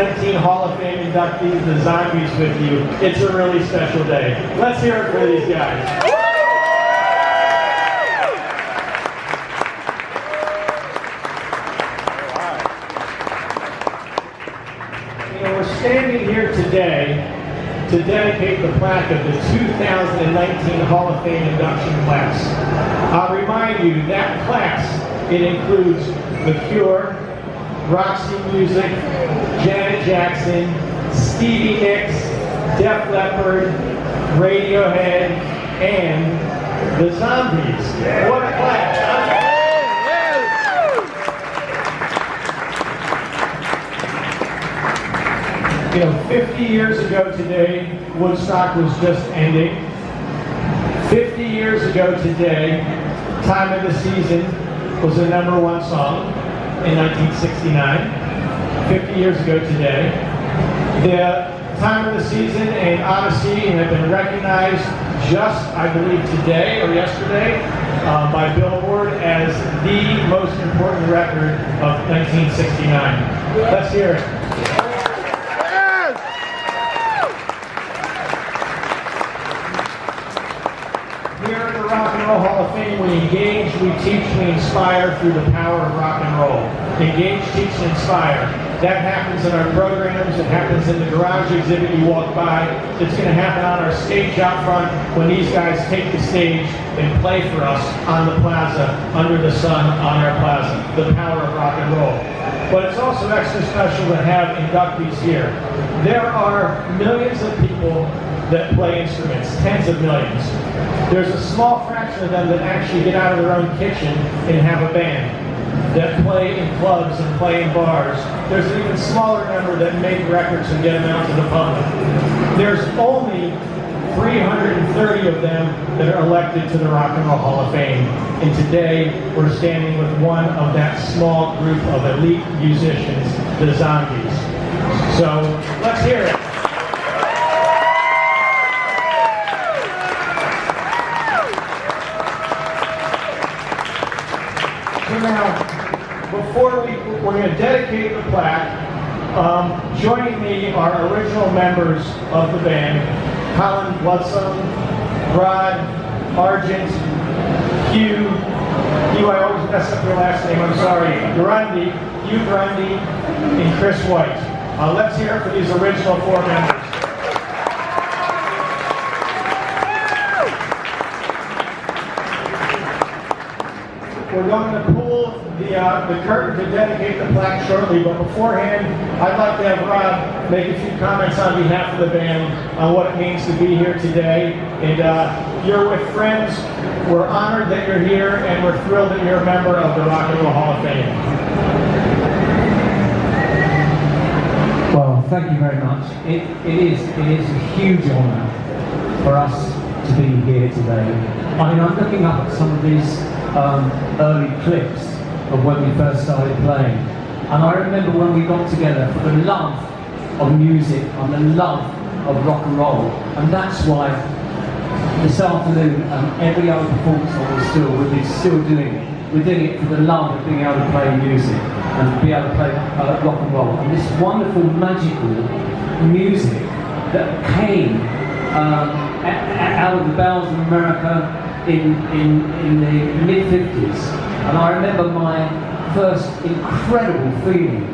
2019 Hall of Fame inductees, the Zombies, with you. It's a really special day. Let's hear it for these guys. We're standing here today to dedicate the plaque of the 2019 Hall of Fame induction class. I'll remind you that class, it includes The Cure, Roxy Music, Janet Jackson, Stevie Nicks, Def Leppard, Radiohead, and the Zombies. What a class! 50 years ago today, Woodstock was just ending. 50 years ago today, Time of the Season was the #1 song in 1969. 50 years ago today. The Time of the Season and Odyssey have been recognized just, I believe, today or yesterday by Billboard as the most important record of 1969. Let's hear it. Here at the Rock and Roll Hall of Fame, we engage, we teach, we inspire through the power of rock and roll. Engage, teach, and inspire. That happens in our programs, it happens in the garage exhibit you walk by. It's going to happen on our stage out front when these guys take the stage and play for us on the plaza, under the sun on our plaza. The power of rock and roll. But it's also extra special to have inductees here. There are millions of people that play instruments, tens of millions. There's a small fraction of them that actually get out of their own kitchen and have a band, that play in clubs and play in bars. There's an even smaller number that make records and get them out to the public. There's only 330 of them that are elected to the Rock and Roll Hall of Fame. And today, we're standing with one of that small group of elite musicians, the Zombies. So, let's hear it. So now, before we're going to dedicate the plaque, joining me are original members of the band, Colin Bloodstone, Rod Argent, Hugh, I always mess up your last name, I'm sorry, Hugh Grundy, and Chris White. Let's hear it for these original 4 members. We're going to pull the curtain to dedicate the plaque shortly, but beforehand, I'd like to have Rod make a few comments on behalf of the band on what it means to be here today. And you're with friends. We're honored that you're here, and we're thrilled that you're a member of the Rock and Roll Hall of Fame. Well, thank you very much. It is a huge honor for us to be here today. I mean, I'm looking up at some of these early clips of when we first started playing, and I remember when we got together for the love of music and the love of rock and roll, and that's why this afternoon every other performance we'll be still doing it. We're doing it for the love of being able to play music and to be able to play rock and roll, and this wonderful magical music that came out of the bowels of America in the mid-50s. And I remember my first incredible feeling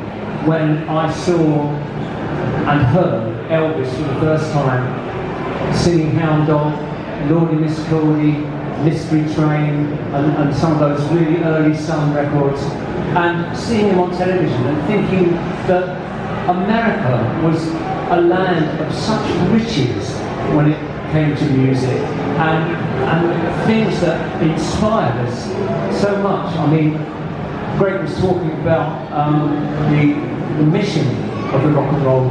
when I saw and heard Elvis for the first time singing Hound Dog, Lordy Miss Cordy, Mystery Train, and some of those really early Sun records, and seeing him on television and thinking that America was a land of such riches when it came to music, and things that inspired us so much. I mean, Greg was talking about the mission of the Rock and Roll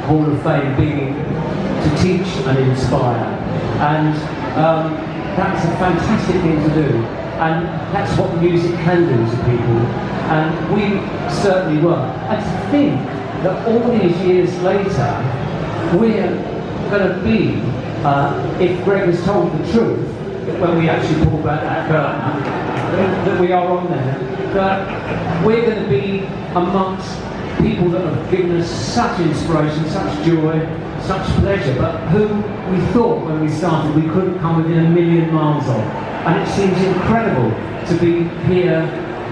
Hall of Fame being to teach and inspire, and that's a fantastic thing to do, and that's what music can do to people, and we certainly were. And to think that all these years later, we're going to be, if Greg has told the truth, when we actually pull back that curtain, that we are on there, that we're going to be amongst people that have given us such inspiration, such joy, such pleasure, but who we thought when we started we couldn't come within 1,000,000 miles of. And it seems incredible to be here,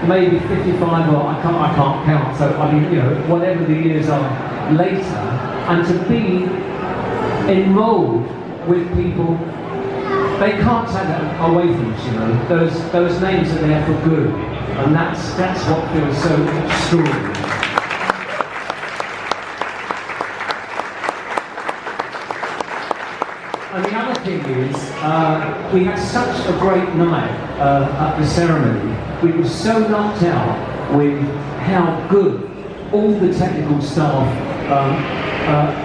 maybe 55, or I can't count, so I mean, you know, whatever the years are later, and to be enrolled with people. They can't take that away from us, you know. Those names are there for good, and that's what feels so extraordinary. And the other thing is, we had such a great night at the ceremony. We were so knocked out with how good all the technical staff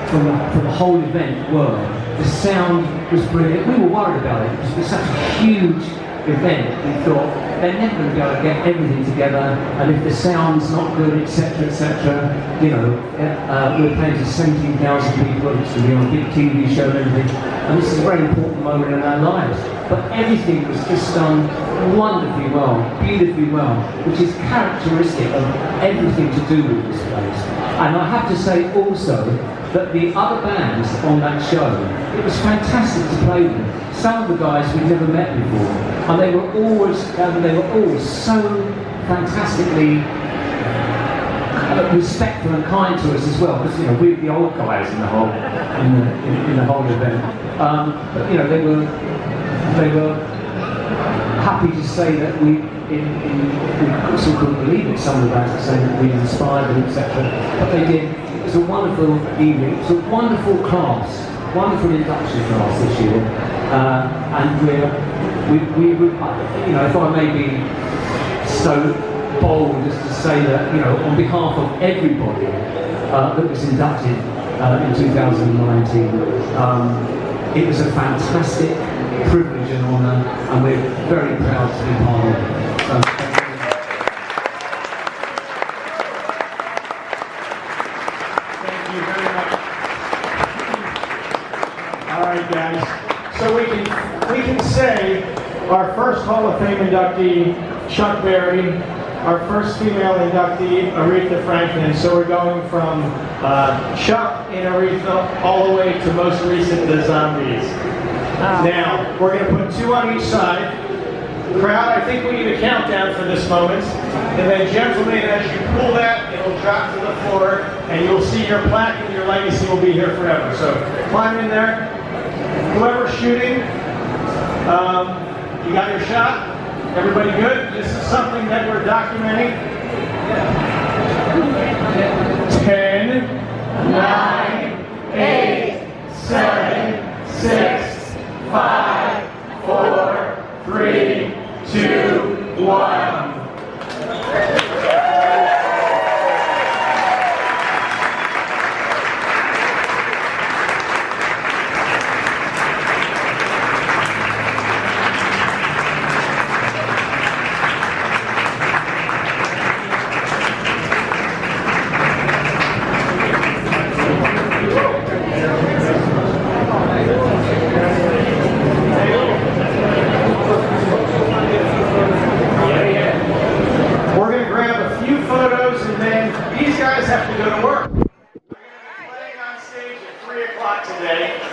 from the whole event were. The sound was brilliant. We were worried about it. It was such a huge event. We thought they're never going to be able to get everything together, and if the sound's not good, etc., etc., you know, we're playing to 17,000 people. It's going to be on a big TV show and everything. And this is a very important moment in our lives. But everything was just done wonderfully well, beautifully well, which is characteristic of everything to do with this place. And I have to say also that the other bands on that show, it was fantastic to play with. Some of the guys we'd never met before, and they were always so fantastically respectful and kind to us as well, because you know we're the old guys in the whole event. But you know they were happy to say that we still couldn't believe it. Some of the bands were saying that we inspired them, etc. But they did. It was a wonderful evening. It was a wonderful class, wonderful induction class this year, and we you know, if I may be so bold as to say that, you know, on behalf of everybody that was inducted in 2019, it was a fantastic privilege and honour, and we're very proud to be part of it. So, guys. So we can say our first Hall of Fame inductee, Chuck Berry, our first female inductee, Aretha Franklin. So we're going from Chuck and Aretha all the way to most recent, the Zombies. Now, we're going to put two on each side. Crowd, I think we need a countdown for this moment. And then gentlemen, as you pull that, it will drop to the floor, and you'll see your plaque and your legacy will be here forever. So climb in there. Whoever's shooting, you got your shot? Everybody good? This is something that we're documenting. 10, 9,